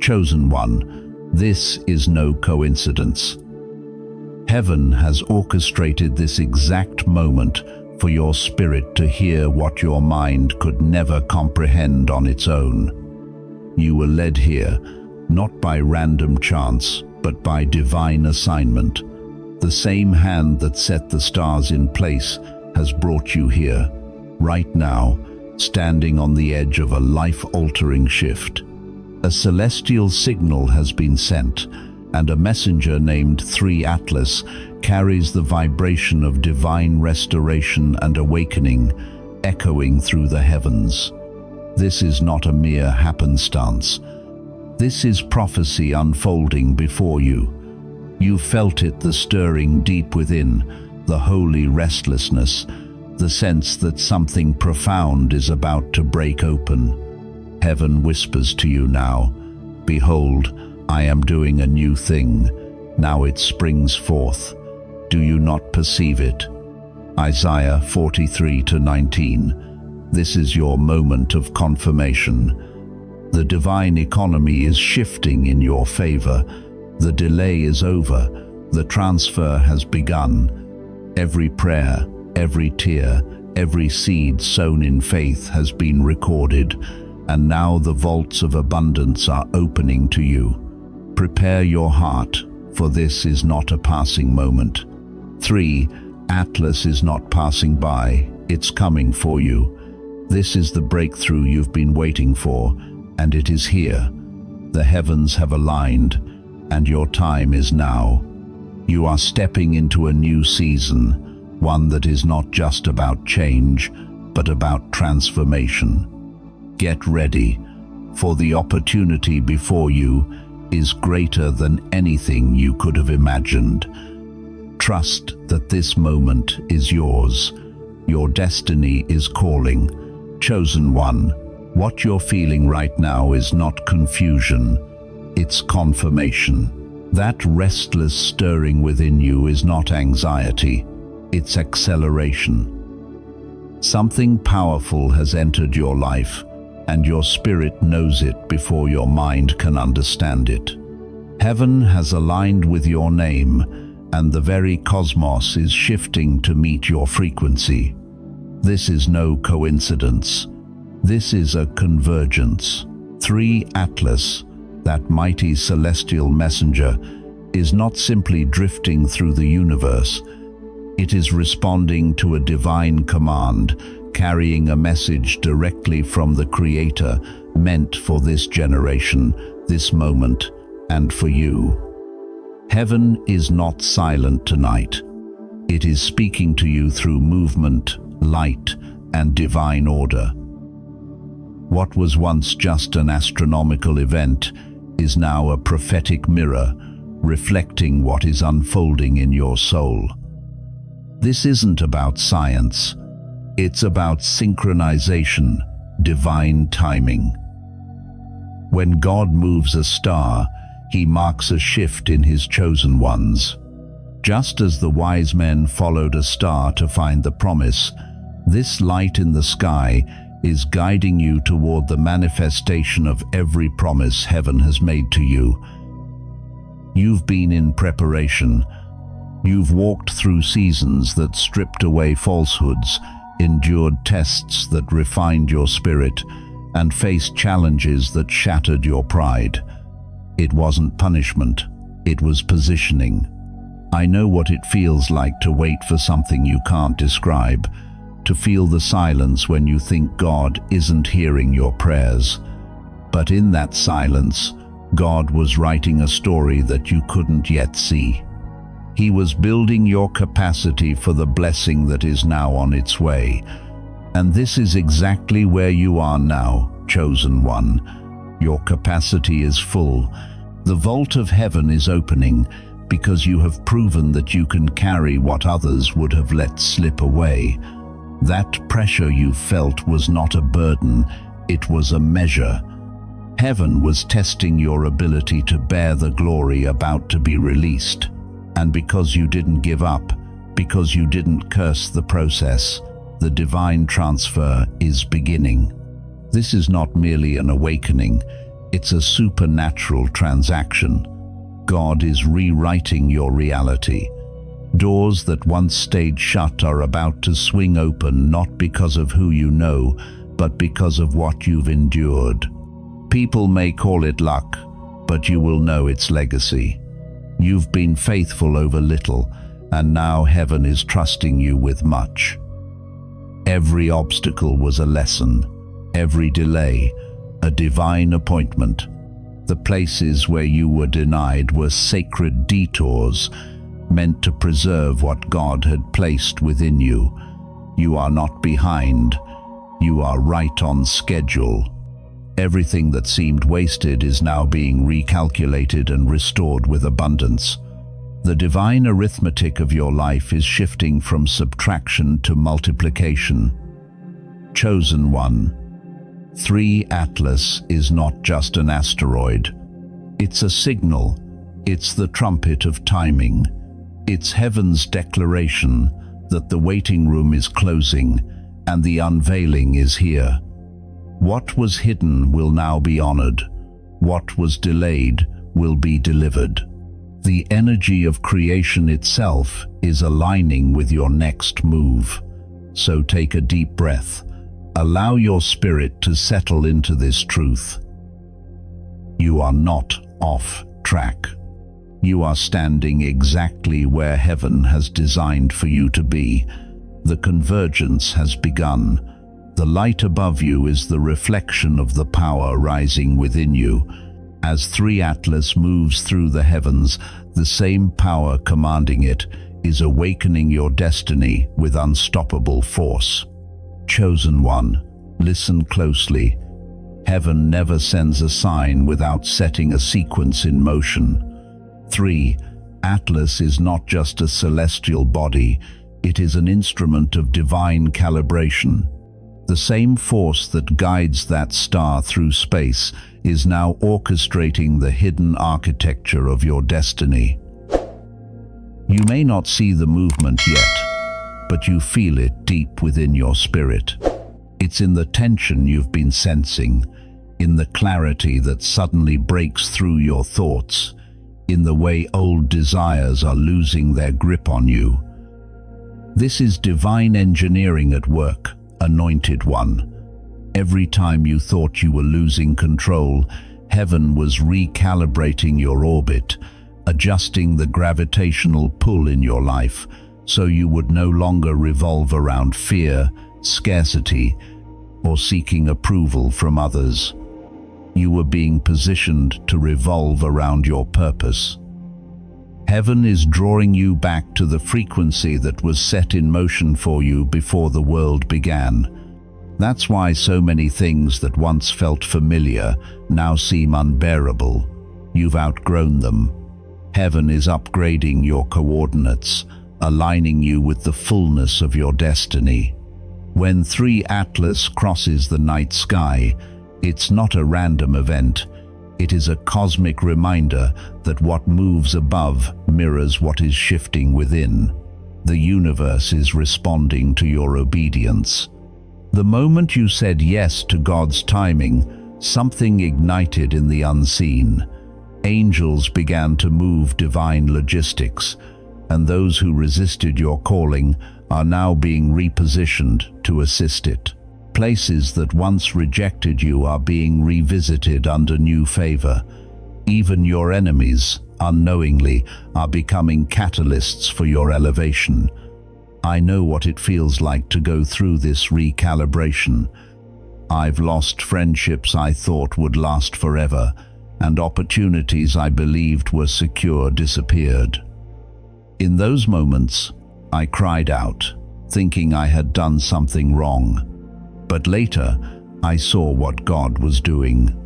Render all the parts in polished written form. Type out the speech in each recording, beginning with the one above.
Chosen one, this is no coincidence. Heaven has orchestrated this exact moment for your spirit to hear what your mind could never comprehend on its own. You were led here, not by random chance, but by divine assignment. The same hand that set the stars in place has brought you here, right now, standing on the edge of a life-altering shift. A celestial signal has been sent, and a messenger named 3 Atlas carries the vibration of divine restoration and awakening, echoing through the heavens. This is not a mere happenstance. This is prophecy unfolding before you. You felt it, the stirring deep within, the holy restlessness, the sense that something profound is about to break open. Heaven whispers to you now, "Behold, I am doing a new thing. Now it springs forth. Do you not perceive it?" Isaiah 43:19. This is your moment of confirmation. The divine economy is shifting in your favor. The delay is over. The transfer has begun. Every prayer, every tear, every seed sown in faith has been recorded, and now the vaults of abundance are opening to you. Prepare your heart, for this is not a passing moment. 3. Atlas is not passing by, it's coming for you. This is the breakthrough you've been waiting for, and it is here. The heavens have aligned, and your time is now. You are stepping into a new season, one that is not just about change, but about transformation. Get ready, for the opportunity before you is greater than anything you could have imagined. Trust that this moment is yours. Your destiny is calling. Chosen one, what you're feeling right now is not confusion, it's confirmation. That restless stirring within you is not anxiety, it's acceleration. Something powerful has entered your life, and your spirit knows it before your mind can understand it. Heaven has aligned with your name, and the very cosmos is shifting to meet your frequency. This is no coincidence. This is a convergence. 3 Atlas, that mighty celestial messenger, is not simply drifting through the universe. It is responding to a divine command, carrying a message directly from the Creator, meant for this generation, this moment, and for you. Heaven is not silent tonight. It is speaking to you through movement, light, and divine order. What was once just an astronomical event is now a prophetic mirror, reflecting what is unfolding in your soul. This isn't about science. It's about synchronization, divine timing. When God moves a star, He marks a shift in His chosen ones. Just as the wise men followed a star to find the promise, this light in the sky is guiding you toward the manifestation of every promise heaven has made to you. You've been in preparation. You've walked through seasons that stripped away falsehoods, endured tests that refined your spirit, and faced challenges that shattered your pride. It wasn't punishment, it was positioning. I know what it feels like to wait for something you can't describe, to feel the silence when you think God isn't hearing your prayers. But in that silence, God was writing a story that you couldn't yet see. He was building your capacity for the blessing that is now on its way. And this is exactly where you are now, chosen one. Your capacity is full. The vault of heaven is opening because you have proven that you can carry what others would have let slip away. That pressure you felt was not a burden, it was a measure. Heaven was testing your ability to bear the glory about to be released. And because you didn't give up, because you didn't curse the process, the divine transfer is beginning. This is not merely an awakening, It's a supernatural transaction. God is rewriting your reality. Doors that once stayed shut are about to swing open, not because of who you know, but because of what you've endured. People may call it luck, but you will know it's legacy. You've been faithful over little, and now heaven is trusting you with much. Every obstacle was a lesson, every delay, a divine appointment. The places where you were denied were sacred detours, meant to preserve what God had placed within you. You are not behind, you are right on schedule. Everything that seemed wasted is now being recalculated and restored with abundance. The divine arithmetic of your life is shifting from subtraction to multiplication. Chosen one. 3 Atlas is not just an asteroid. It's a signal. It's the trumpet of timing. It's heaven's declaration that the waiting room is closing and the unveiling is here. What was hidden will now be honored. What was delayed will be delivered. The energy of creation itself is aligning with your next move. So take a deep breath. Allow your spirit to settle into this truth. You are not off track. You are standing exactly where heaven has designed for you to be. The convergence has begun. The light above you is the reflection of the power rising within you. As 3 Atlas moves through the heavens, the same power commanding it is awakening your destiny with unstoppable force. Chosen one, listen closely. Heaven never sends a sign without setting a sequence in motion. 3. Atlas is not just a celestial body, it is an instrument of divine calibration. The same force that guides that star through space is now orchestrating the hidden architecture of your destiny. You may not see the movement yet, but you feel it deep within your spirit. It's in the tension you've been sensing, in the clarity that suddenly breaks through your thoughts, in the way old desires are losing their grip on you. This is divine engineering at work, anointed one. Every time you thought you were losing control, heaven was recalibrating your orbit, adjusting the gravitational pull in your life, so you would no longer revolve around fear, scarcity, or seeking approval from others. You were being positioned to revolve around your purpose. Heaven is drawing you back to the frequency that was set in motion for you before the world began. That's why so many things that once felt familiar now seem unbearable. You've outgrown them. Heaven is upgrading your coordinates, aligning you with the fullness of your destiny. When 3 Atlas crosses the night sky, it's not a random event. It is a cosmic reminder that what moves above mirrors what is shifting within. The universe is responding to your obedience. The moment you said yes to God's timing, something ignited in the unseen. Angels began to move divine logistics, and those who resisted your calling are now being repositioned to assist it. Places that once rejected you are being revisited under new favor. Even your enemies, unknowingly, are becoming catalysts for your elevation. I know what it feels like to go through this recalibration. I've lost friendships I thought would last forever, and opportunities I believed were secure disappeared. In those moments, I cried out, thinking I had done something wrong. But later, I saw what God was doing.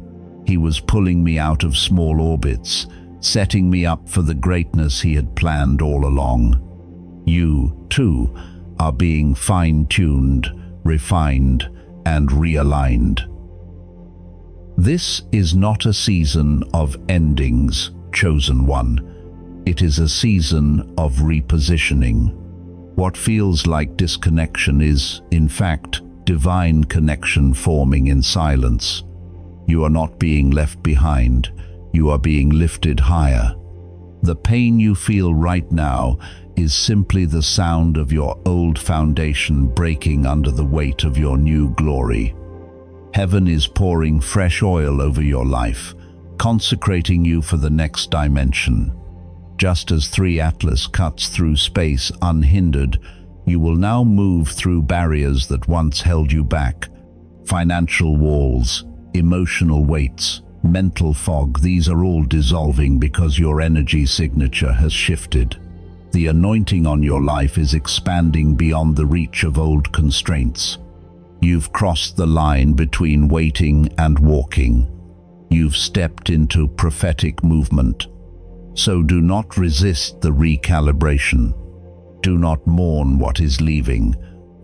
He was pulling me out of small orbits, setting me up for the greatness He had planned all along. You, too, are being fine-tuned, refined, and realigned. This is not a season of endings, chosen one. It is a season of repositioning. What feels like disconnection is, in fact, divine connection forming in silence. You are not being left behind. You are being lifted higher. The pain you feel right now is simply the sound of your old foundation breaking under the weight of your new glory. Heaven is pouring fresh oil over your life, consecrating you for the next dimension. Just as 3 Atlas cuts through space unhindered, you will now move through barriers that once held you back. Financial walls, emotional weights, mental fog, these are all dissolving because your energy signature has shifted. The anointing on your life is expanding beyond the reach of old constraints. You've crossed the line between waiting and walking. You've stepped into prophetic movement. So do not resist the recalibration. Do not mourn what is leaving,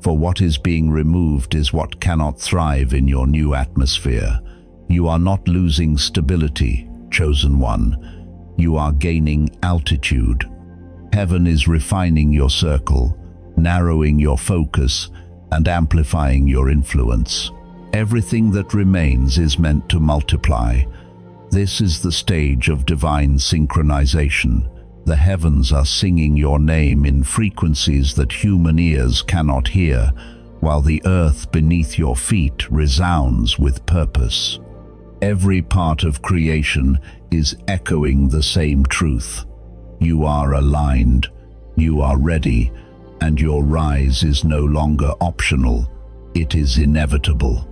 for what is being removed is what cannot thrive in your new atmosphere. You are not losing stability, chosen one. You are gaining altitude. Heaven is refining your circle, narrowing your focus, and amplifying your influence. Everything that remains is meant to multiply. This is the stage of divine synchronization. The heavens are singing your name in frequencies that human ears cannot hear, while the earth beneath your feet resounds with purpose. Every part of creation is echoing the same truth. You are aligned, you are ready, and your rise is no longer optional, it is inevitable.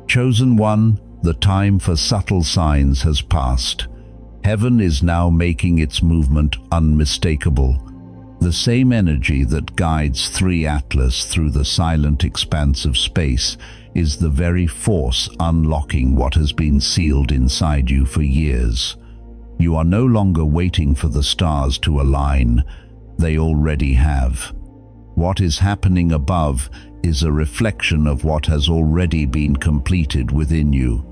Chosen one, the time for subtle signs has passed. Heaven is now making its movement unmistakable. The same energy that guides 3 Atlas through the silent expanse of space is the very force unlocking what has been sealed inside you for years. You are no longer waiting for the stars to align. They already have. What is happening above is a reflection of what has already been completed within you.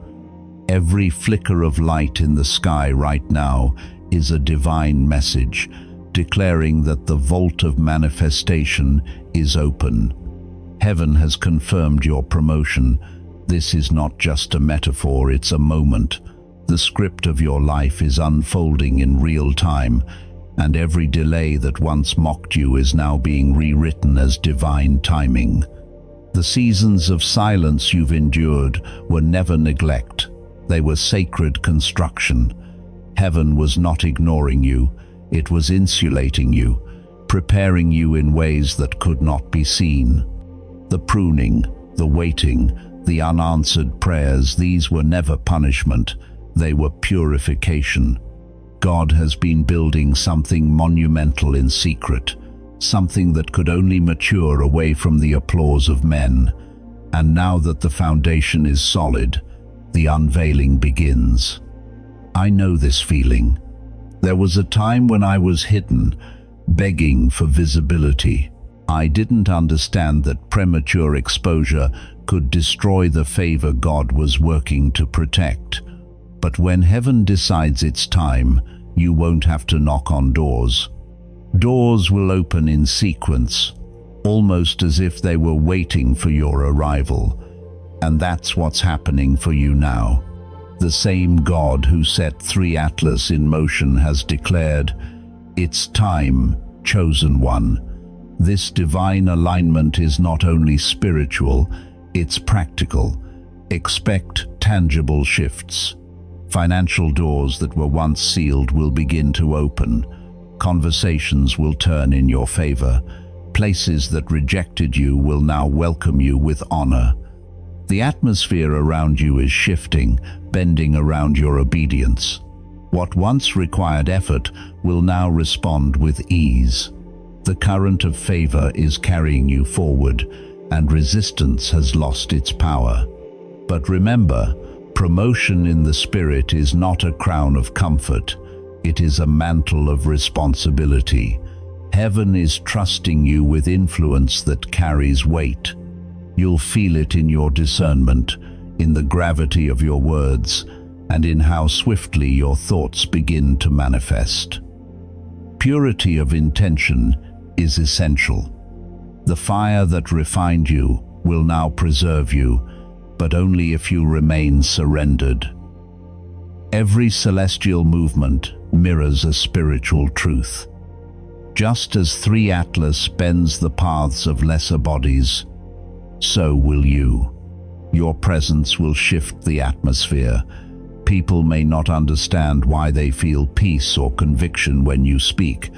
Every flicker of light in the sky right now is a divine message, declaring that the vault of manifestation is open. Heaven has confirmed your promotion. This is not just a metaphor, it's a moment. The script of your life is unfolding in real time, and every delay that once mocked you is now being rewritten as divine timing. The seasons of silence you've endured were never neglect. They were sacred construction. Heaven was not ignoring you, it was insulating you, preparing you in ways that could not be seen. The pruning, the waiting, the unanswered prayers, these were never punishment, they were purification. God has been building something monumental in secret, something that could only mature away from the applause of men. And now that the foundation is solid, the unveiling begins. I know this feeling. There was a time when I was hidden, begging for visibility. I didn't understand that premature exposure could destroy the favor God was working to protect. But when heaven decides it's time, you won't have to knock on doors. Doors will open in sequence, almost as if they were waiting for your arrival. And that's what's happening for you now. The same God who set 3 Atlas in motion has declared, "It's time, chosen one." This divine alignment is not only spiritual, it's practical. Expect tangible shifts. Financial doors that were once sealed will begin to open. Conversations will turn in your favor. Places that rejected you will now welcome you with honor. The atmosphere around you is shifting, bending around your obedience. What once required effort will now respond with ease. The current of favor is carrying you forward, and resistance has lost its power. But remember, promotion in the spirit is not a crown of comfort. It is a mantle of responsibility. Heaven is trusting you with influence that carries weight. You'll feel it in your discernment, in the gravity of your words, and in how swiftly your thoughts begin to manifest. Purity of intention is essential. The fire that refined you will now preserve you, but only if you remain surrendered. Every celestial movement mirrors a spiritual truth. Just as 3 Atlas bends the paths of lesser bodies, so will you. Your presence will shift the atmosphere. People may not understand why they feel peace or conviction when you speak,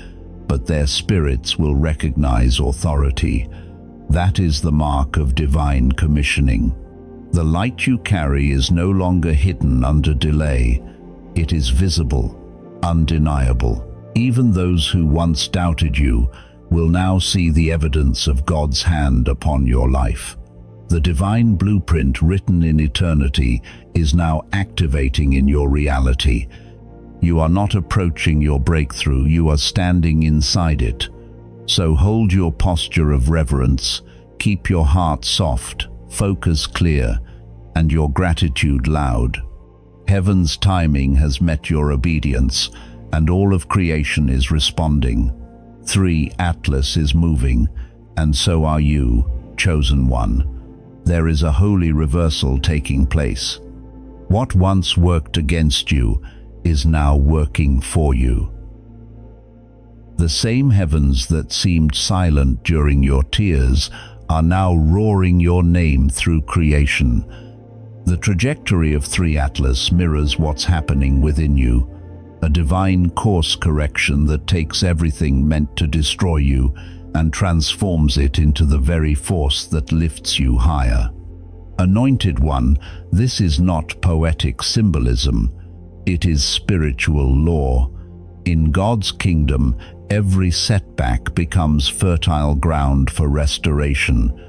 but their spirits will recognize authority. That is the mark of divine commissioning. The light you carry is no longer hidden under delay. It is visible, undeniable. Even those who once doubted you will now see the evidence of God's hand upon your life. The divine blueprint written in eternity is now activating in your reality. You are not approaching your breakthrough, you are standing inside it. So hold your posture of reverence, keep your heart soft, focus clear, and your gratitude loud. Heaven's timing has met your obedience, and all of creation is responding. 3 Atlas is moving, and so are you, chosen one. There is a holy reversal taking place. What once worked against you is now working for you. The same heavens that seemed silent during your tears are now roaring your name through creation. The trajectory of 3 Atlas mirrors what's happening within you, a divine course correction that takes everything meant to destroy you and transforms it into the very force that lifts you higher. Anointed one, this is not poetic symbolism, it is spiritual law. In God's kingdom, every setback becomes fertile ground for restoration.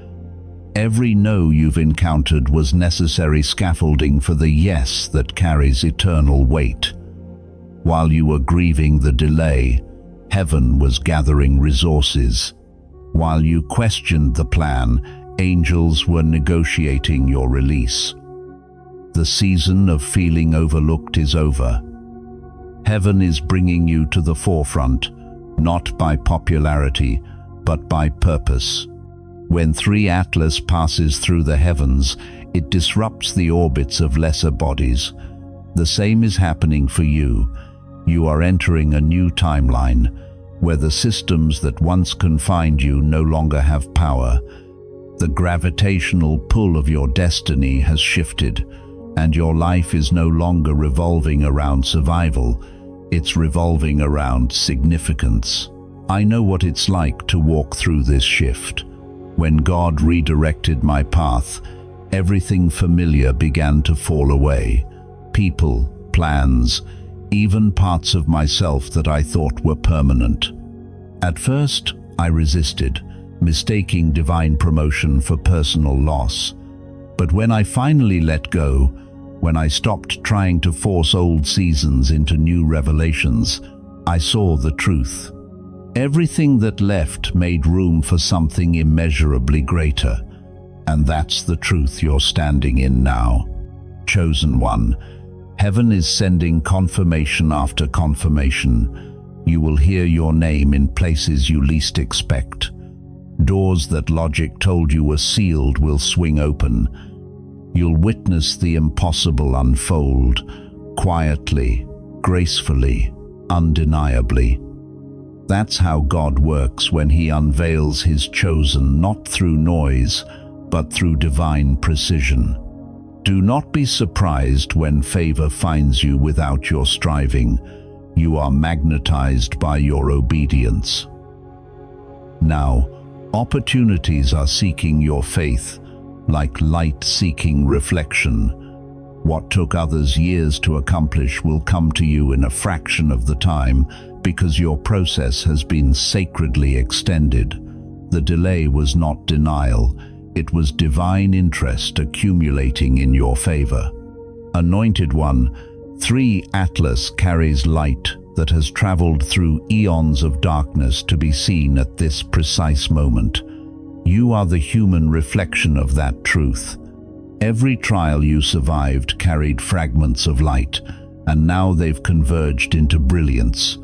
Every no you've encountered was necessary scaffolding for the yes that carries eternal weight. While you were grieving the delay, heaven was gathering resources. While you questioned the plan, angels were negotiating your release. The season of feeling overlooked is over. Heaven is bringing you to the forefront, not by popularity, but by purpose. When 3 Atlas passes through the heavens, it disrupts the orbits of lesser bodies. The same is happening for you. You are entering a new timeline, where the systems that once confined you no longer have power. The gravitational pull of your destiny has shifted, and your life is no longer revolving around survival, it's revolving around significance. I know what it's like to walk through this shift. When God redirected my path, everything familiar began to fall away. People, plans, even parts of myself that I thought were permanent. At first, I resisted, mistaking divine promotion for personal loss. But when I finally let go, when I stopped trying to force old seasons into new revelations, I saw the truth. Everything that left made room for something immeasurably greater. And that's the truth you're standing in now. Chosen one, heaven is sending confirmation after confirmation. You will hear your name in places you least expect. Doors that logic told you were sealed will swing open. You'll witness the impossible unfold, quietly, gracefully, undeniably. That's how God works when He unveils His chosen, not through noise, but through divine precision. Do not be surprised when favor finds you without your striving. You are magnetized by your obedience. Now, opportunities are seeking your faith, like light seeking reflection. What took others years to accomplish will come to you in a fraction of the time, because your process has been sacredly extended. The delay was not denial, it was divine interest accumulating in your favor. Anointed one, 3 Atlas carries light that has traveled through eons of darkness to be seen at this precise moment. You are the human reflection of that truth. Every trial you survived carried fragments of light, and now they've converged into brilliance.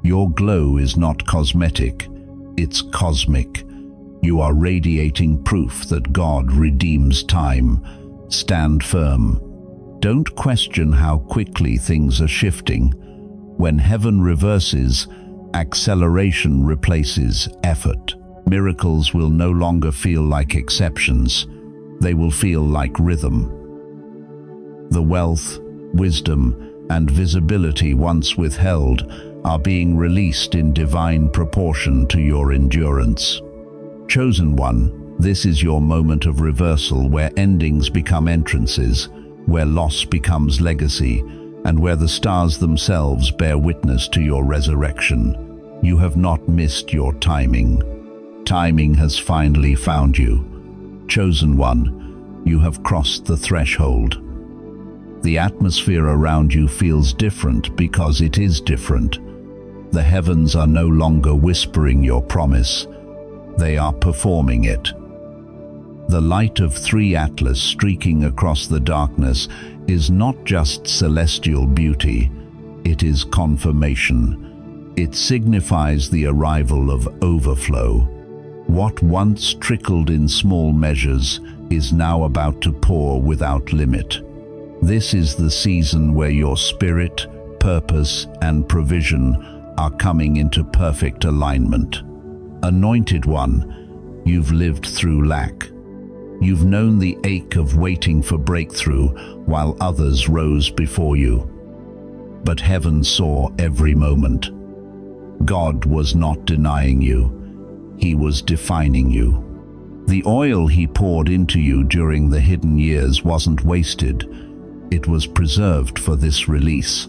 Your glow is not cosmetic, it's cosmic. You are radiating proof that God redeems time. Stand firm. Don't question how quickly things are shifting. When heaven reverses, acceleration replaces effort. Miracles will no longer feel like exceptions. They will feel like rhythm. The wealth, wisdom, and visibility once withheld are being released in divine proportion to your endurance. Chosen one, this is your moment of reversal, where endings become entrances, where loss becomes legacy, and where the stars themselves bear witness to your resurrection. You have not missed your timing. Timing has finally found you. Chosen one, you have crossed the threshold. The atmosphere around you feels different because it is different. The heavens are no longer whispering your promise. They are performing it. The light of 3 Atlas streaking across the darkness is not just celestial beauty, it is confirmation. It signifies the arrival of overflow. What once trickled in small measures is now about to pour without limit. This is the season where your spirit, purpose, and provision are coming into perfect alignment. Anointed one, you've lived through lack. You've known the ache of waiting for breakthrough while others rose before you. But heaven saw every moment. God was not denying you. He was defining you. The oil he poured into you during the hidden years wasn't wasted. It was preserved for this release.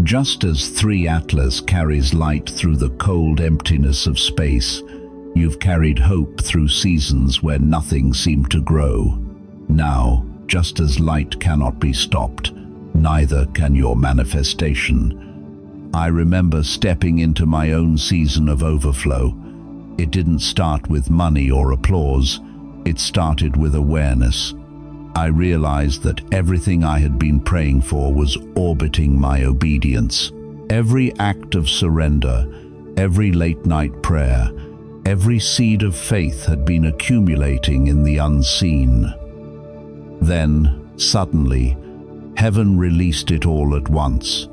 Just as 3 Atlas carries light through the cold emptiness of space, you've carried hope through seasons where nothing seemed to grow. Now, just as light cannot be stopped, neither can your manifestation. I remember stepping into my own season of overflow. It didn't start with money or applause. It started with awareness. I realized that everything I had been praying for was orbiting my obedience. Every act of surrender, every late-night prayer, every seed of faith had been accumulating in the unseen. Then, suddenly, heaven released it all at once.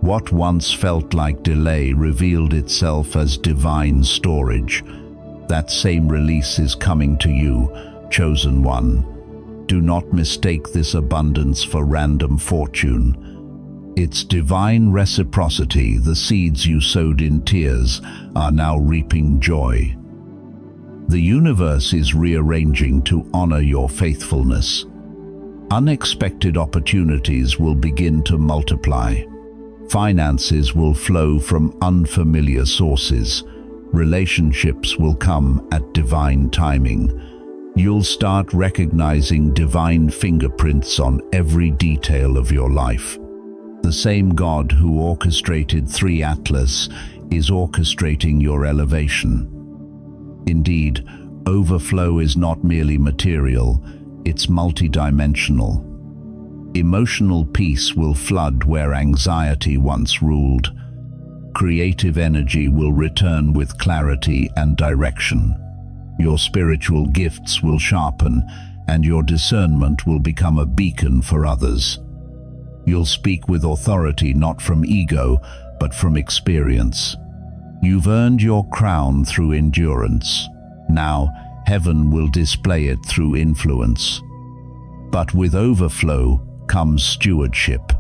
What once felt like delay revealed itself as divine storage. That same release is coming to you, chosen one. Do not mistake this abundance for random fortune. It's divine reciprocity. The seeds you sowed in tears are now reaping joy. The universe is rearranging to honor your faithfulness. Unexpected opportunities will begin to multiply. Finances will flow from unfamiliar sources. Relationships will come at divine timing. You'll start recognizing divine fingerprints on every detail of your life. The same God who orchestrated 3 Atlas is orchestrating your elevation. Indeed, overflow is not merely material, it's multidimensional. Emotional peace will flood where anxiety once ruled. Creative energy will return with clarity and direction. Your spiritual gifts will sharpen, and your discernment will become a beacon for others. You'll speak with authority, not from ego, but from experience. You've earned your crown through endurance. Now, heaven will display it through influence. But with overflow comes stewardship.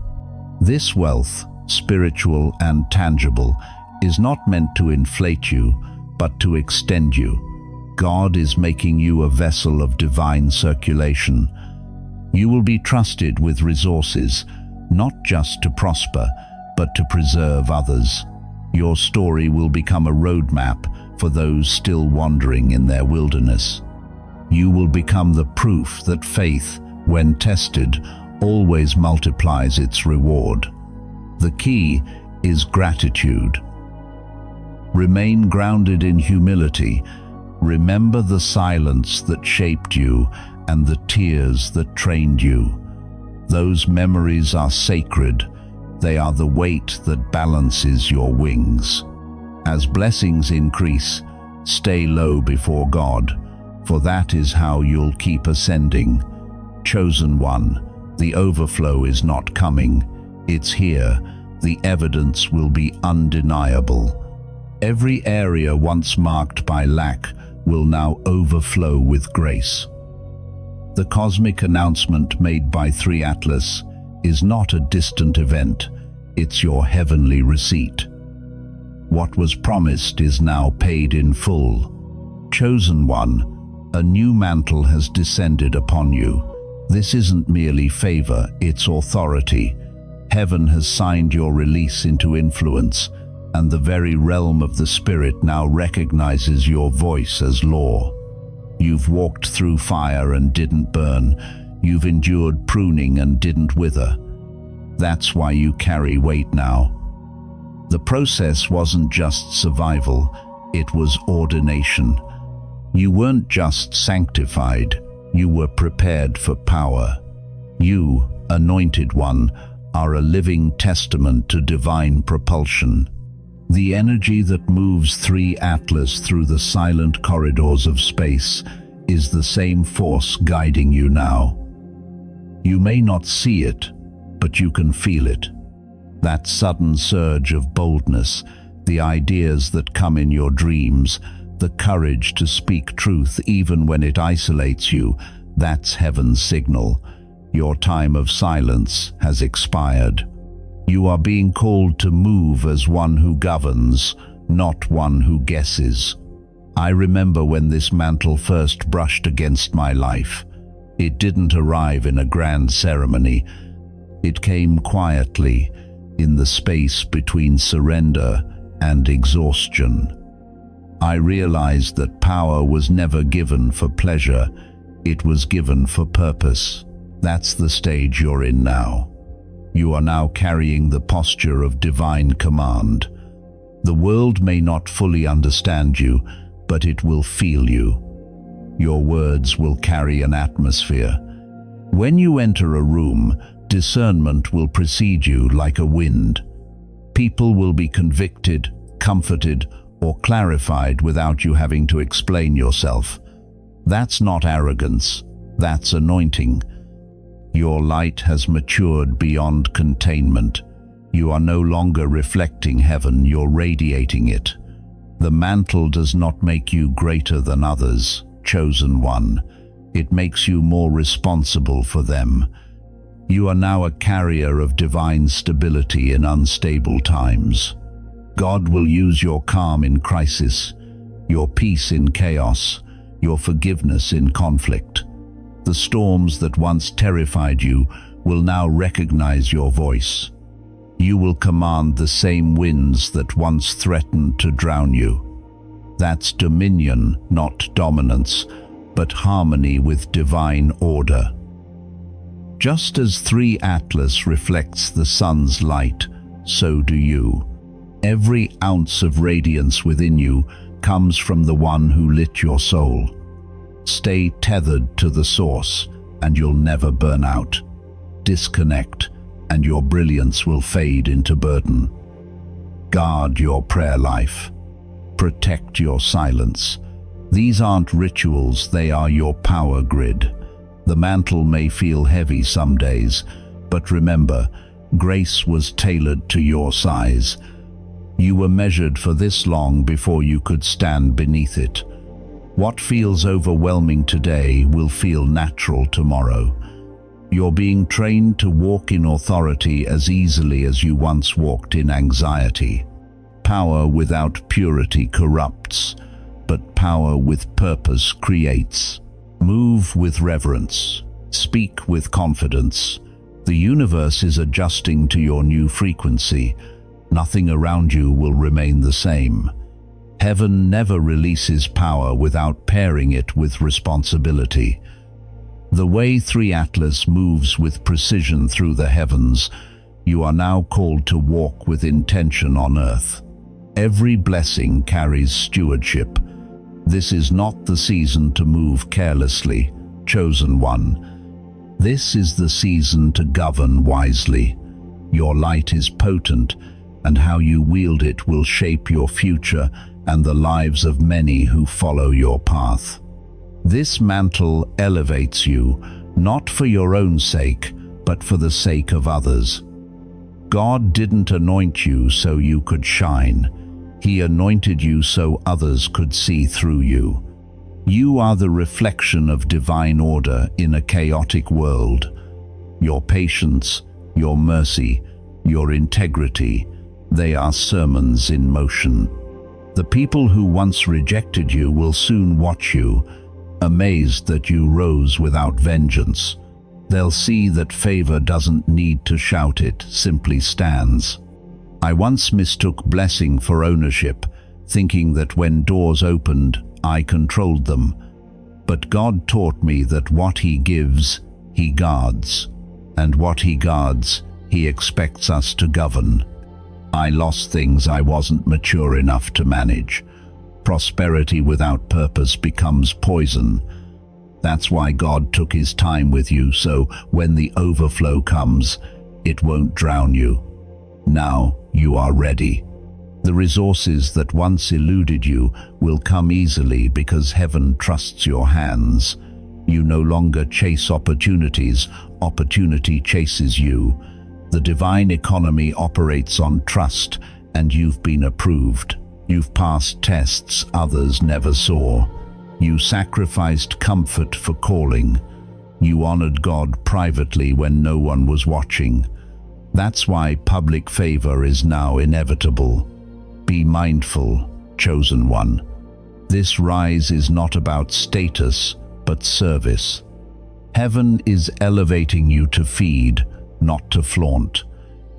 This wealth, spiritual and tangible, is not meant to inflate you, but to extend you. God is making you a vessel of divine circulation. You will be trusted with resources, not just to prosper, but to preserve others. Your story will become a roadmap for those still wandering in their wilderness. You will become the proof that faith, when tested, always multiplies its reward. The key is gratitude. Remain grounded in humility. Remember the silence that shaped you and the tears that trained you. Those memories are sacred. They are the weight that balances your wings. As blessings increase, stay low before God, for that is how you'll keep ascending. Chosen one, The overflow is not coming, it's here. The evidence will be undeniable. Every area once marked by lack will now overflow with grace. The cosmic announcement made by 3 Atlas is not a distant event, it's your heavenly receipt. What was promised is now paid in full. Chosen one, a new mantle has descended upon you. This isn't merely favor, it's authority. Heaven has signed your release into influence, and the very realm of the Spirit now recognizes your voice as law. You've walked through fire and didn't burn. You've endured pruning and didn't wither. That's why you carry weight now. The process wasn't just survival, it was ordination. You weren't just sanctified, you were prepared for power. You, anointed one, are a living testament to divine propulsion. The energy that moves 3 Atlas through the silent corridors of space is the same force guiding you now. You may not see it, but you can feel it. That sudden surge of boldness, the ideas that come in your dreams, the courage to speak truth even when it isolates you, that's heaven's signal. Your time of silence has expired. You are being called to move as one who governs, not one who guesses. I remember when this mantle first brushed against my life. It didn't arrive in a grand ceremony. It came quietly, in the space between surrender and exhaustion. I realized that power was never given for pleasure, it was given for purpose. That's the stage you're in now. You are now carrying the posture of divine command. The world may not fully understand you, but it will feel you. Your words will carry an atmosphere. When you enter a room, discernment will precede you like a wind. People will be convicted, comforted, or clarified without you having to explain yourself. That's not arrogance, that's anointing. Your light has matured beyond containment. You are no longer reflecting heaven, you're radiating it. The mantle does not make you greater than others, chosen one. It makes you more responsible for them. You are now a carrier of divine stability in unstable times. God will use your calm in crisis, your peace in chaos, your forgiveness in conflict. The storms that once terrified you will now recognize your voice. You will command the same winds that once threatened to drown you. That's dominion, not dominance, but harmony with divine order. Just as 3 Atlas reflects the sun's light, so do you. Every ounce of radiance within you comes from the one who lit your soul. Stay tethered to the source, and you'll never burn out. Disconnect, and your brilliance will fade into burden. Guard your prayer life. Protect your silence. These aren't rituals, they are your power grid. The mantle may feel heavy some days, but remember, grace was tailored to your size. You were measured for this long before you could stand beneath it. What feels overwhelming today will feel natural tomorrow. You're being trained to walk in authority as easily as you once walked in anxiety. Power without purity corrupts, but power with purpose creates. Move with reverence. Speak with confidence. The universe is adjusting to your new frequency. Nothing around you will remain the same. Heaven never releases power without pairing it with responsibility. The way 3 Atlas moves with precision through the heavens, you are now called to walk with intention on earth. Every blessing carries stewardship. This is not the season to move carelessly, chosen one. This is the season to govern wisely. Your light is potent, and how you wield it will shape your future and the lives of many who follow your path. This mantle elevates you, not for your own sake, but for the sake of others. God didn't anoint you so you could shine. He anointed you so others could see through you. You are the reflection of divine order in a chaotic world. Your patience, your mercy, your integrity, they are sermons in motion. The people who once rejected you will soon watch you, amazed that you rose without vengeance. They'll see that favor doesn't need to shout, it simply stands. I once mistook blessing for ownership, thinking that when doors opened, I controlled them. But God taught me that what He gives, He guards, and what He guards, He expects us to govern. I lost things I wasn't mature enough to manage. Prosperity without purpose becomes poison. That's why God took His time with you, so when the overflow comes, it won't drown you. Now you are ready. The resources that once eluded you will come easily because heaven trusts your hands. You no longer chase opportunities, opportunity chases you. The divine economy operates on trust, and you've been approved. You've passed tests others never saw. You sacrificed comfort for calling. You honored God privately when no one was watching. That's why public favor is now inevitable. Be mindful, chosen one. This rise is not about status, but service. Heaven is elevating you to feed, not to flaunt.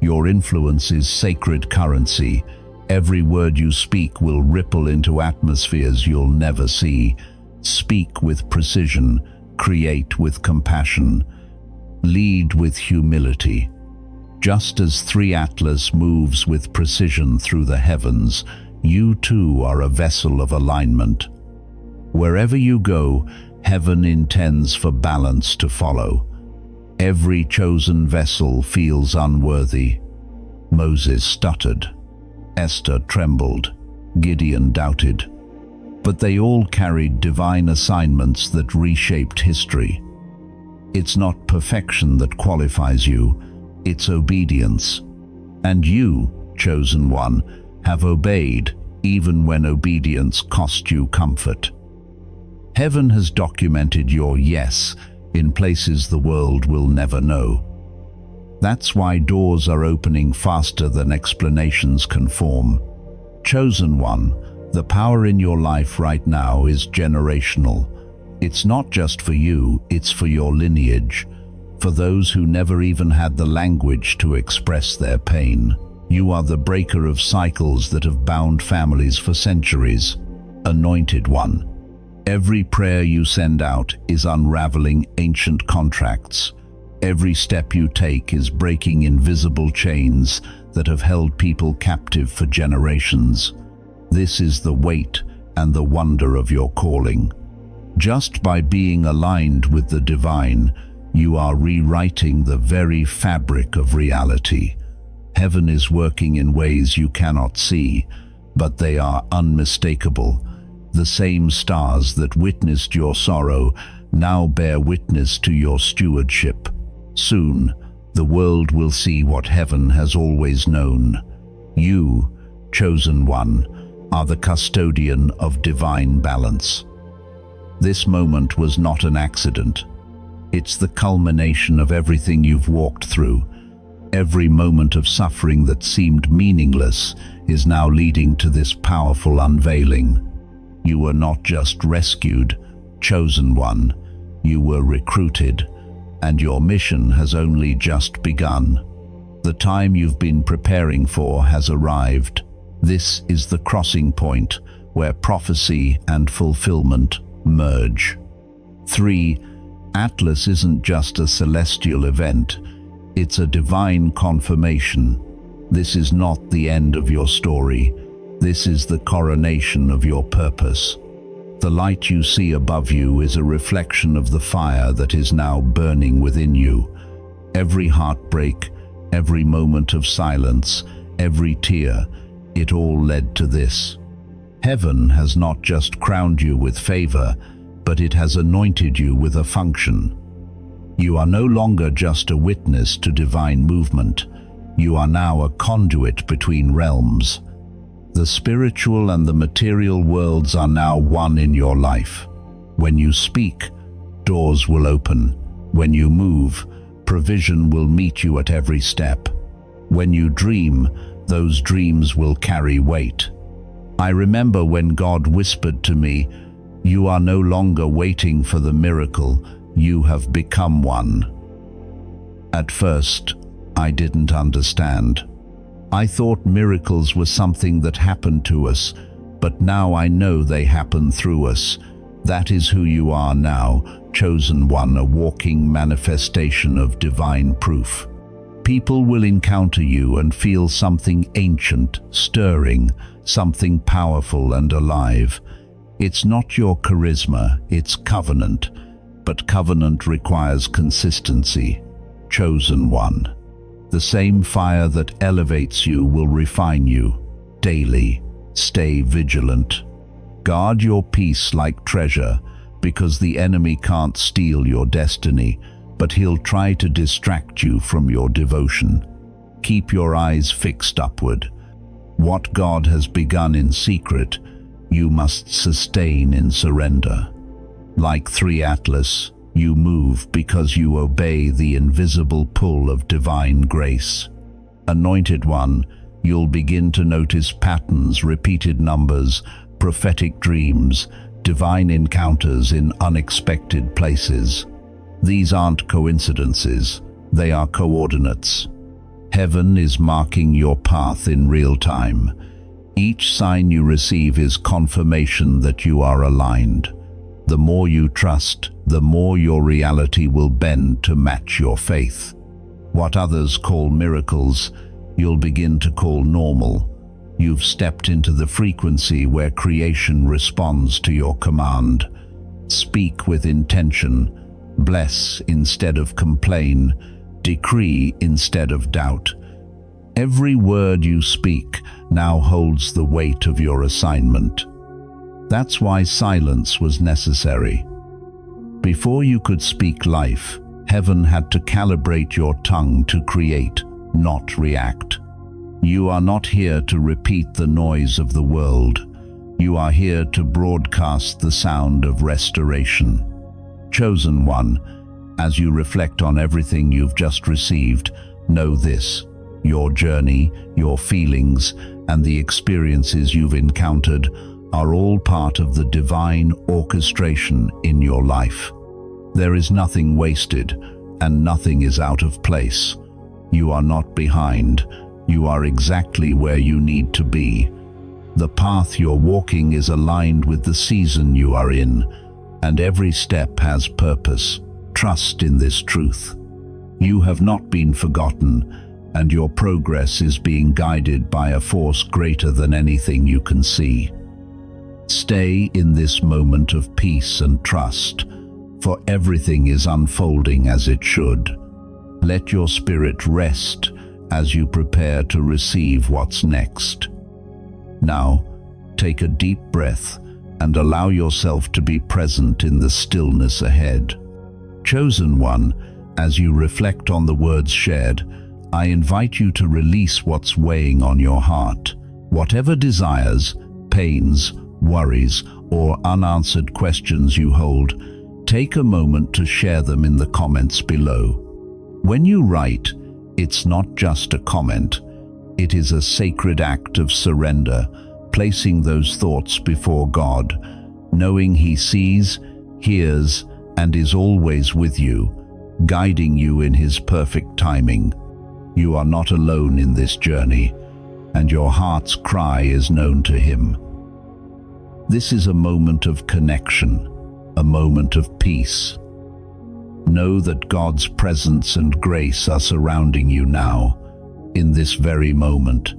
Your influence is sacred currency. Every word you speak will ripple into atmospheres you'll never see. Speak with precision, create with compassion, lead with humility. Just as 3 Atlas moves with precision through the heavens, you too are a vessel of alignment. Wherever you go, heaven intends for balance to follow. Every chosen vessel feels unworthy. Moses stuttered. Esther trembled. Gideon doubted. But they all carried divine assignments that reshaped history. It's not perfection that qualifies you, it's obedience. And you, chosen one, have obeyed even when obedience cost you comfort. Heaven has documented your yes in places the world will never know. That's why doors are opening faster than explanations can form. Chosen one, the power in your life right now is generational. It's not just for you, it's for your lineage, for those who never even had the language to express their pain. You are the breaker of cycles that have bound families for centuries. Anointed one. Every prayer you send out is unraveling ancient contracts. Every step you take is breaking invisible chains that have held people captive for generations. This is the weight and the wonder of your calling. Just by being aligned with the divine, you are rewriting the very fabric of reality. Heaven is working in ways you cannot see, but they are unmistakable. The same stars that witnessed your sorrow now bear witness to your stewardship. Soon, the world will see what heaven has always known. You, chosen one, are the custodian of divine balance. This moment was not an accident. It's the culmination of everything you've walked through. Every moment of suffering that seemed meaningless is now leading to this powerful unveiling. You were not just rescued, chosen one. You were recruited, and your mission has only just begun. The time you've been preparing for has arrived. This is the crossing point where prophecy and fulfillment merge. 3. Atlas isn't just a celestial event, it's a divine confirmation. This is not the end of your story. This is the coronation of your purpose. The light you see above you is a reflection of the fire that is now burning within you. Every heartbreak, every moment of silence, every tear, it all led to this. Heaven has not just crowned you with favor, but it has anointed you with a function. You are no longer just a witness to divine movement. You are now a conduit between realms. The spiritual and the material worlds are now one in your life. When you speak, doors will open. When you move, provision will meet you at every step. When you dream, those dreams will carry weight. I remember when God whispered to me, "You are no longer waiting for the miracle, you have become one." At first, I didn't understand. I thought miracles were something that happened to us, but now I know they happen through us. That is who you are now, chosen one, a walking manifestation of divine proof. People will encounter you and feel something ancient, stirring, something powerful and alive. It's not your charisma, it's covenant, but covenant requires consistency. Chosen one. The same fire that elevates you will refine you daily. Stay vigilant. Guard your peace like treasure, because the enemy can't steal your destiny, but he'll try to distract you from your devotion. Keep your eyes fixed upward. What God has begun in secret, you must sustain in surrender. Like 3 Atlas, you move because you obey the invisible pull of divine grace. Anointed one, you'll begin to notice patterns, repeated numbers, prophetic dreams, divine encounters in unexpected places. These aren't coincidences, they are coordinates. Heaven is marking your path in real time. Each sign you receive is confirmation that you are aligned. The more you trust, the more your reality will bend to match your faith. What others call miracles, you'll begin to call normal. You've stepped into the frequency where creation responds to your command. Speak with intention, bless instead of complain, decree instead of doubt. Every word you speak now holds the weight of your assignment. That's why silence was necessary. Before you could speak life, heaven had to calibrate your tongue to create, not react. You are not here to repeat the noise of the world. You are here to broadcast the sound of restoration. Chosen one, as you reflect on everything you've just received, know this: your journey, your feelings, and the experiences you've encountered are all part of the divine orchestration in your life. There is nothing wasted, and nothing is out of place. You are not behind. You are exactly where you need to be. The path you're walking is aligned with the season you are in, and every step has purpose. Trust in this truth. You have not been forgotten, and your progress is being guided by a force greater than anything you can see. Stay in this moment of peace and trust, for everything is unfolding as it should. Let your spirit rest as you prepare to receive what's next. Now, take a deep breath and allow yourself to be present in the stillness ahead. Chosen one, as you reflect on the words shared, I invite you to release what's weighing on your heart. Whatever desires, pains, worries, or unanswered questions you hold, take a moment to share them in the comments below. When you write, it's not just a comment. It is a sacred act of surrender, placing those thoughts before God, knowing He sees, hears, and is always with you, guiding you in His perfect timing. You are not alone in this journey, and your heart's cry is known to Him. This is a moment of connection, a moment of peace. Know that God's presence and grace are surrounding you now, in this very moment.